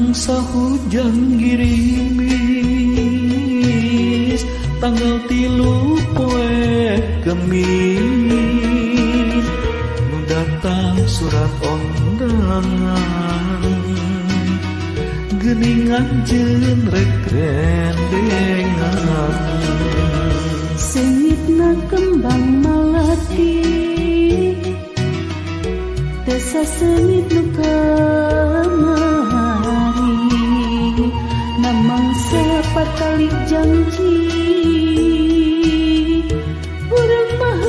mangsa hujan girimis tanggal 3 poe Kemis nu datang surat ondangan geuningan jeung rek rendengan sengitna kembang malati desa sengit nu kamari namang sapatali janji urang mah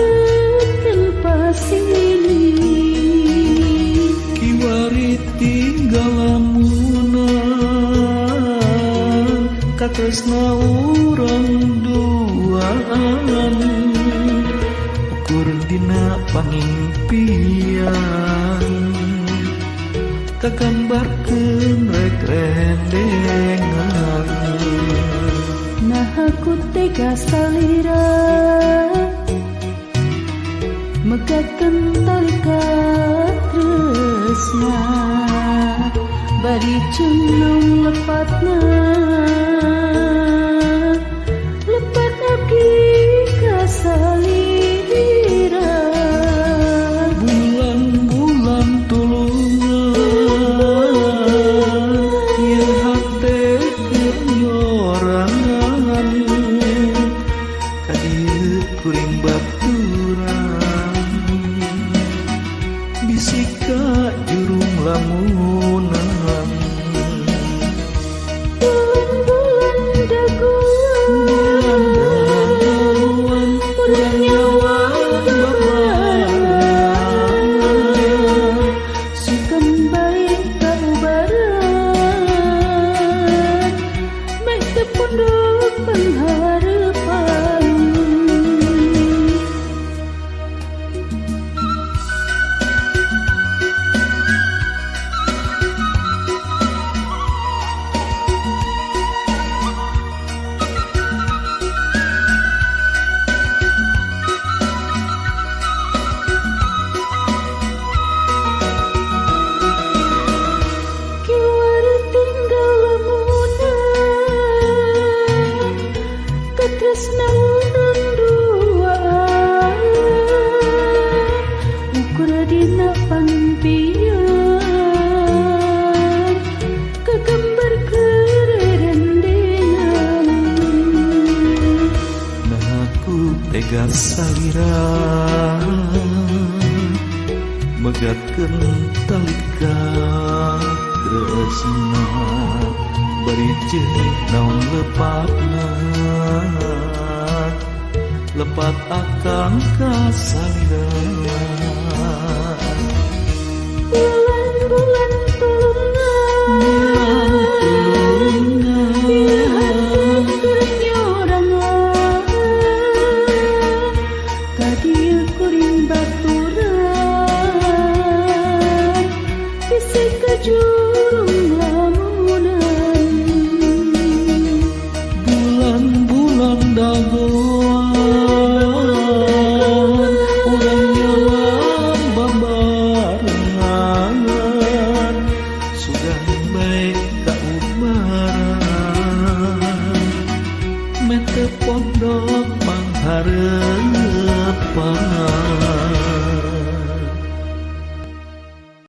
teu pasili kiwari tinggal lamunan katresna urang duaan ukur dina pangimpian kagambarkeun rek rendengan nah aku tega salira megakeun tali katresna bari cunung lepatna lepat abdi ka salira bulan-bulan tulungan ieu hate keur nyorangan ka dieu kuring baturan bisik ka jurung lamunan tega salira megatkeun tali katresna bari jeung naon lepatna lepat akang ka salira bulan-bulan jurung lamunan bulan-bulan dagoan urang nyawan babarengan sudah baik kaubaran mete pondok panghareupan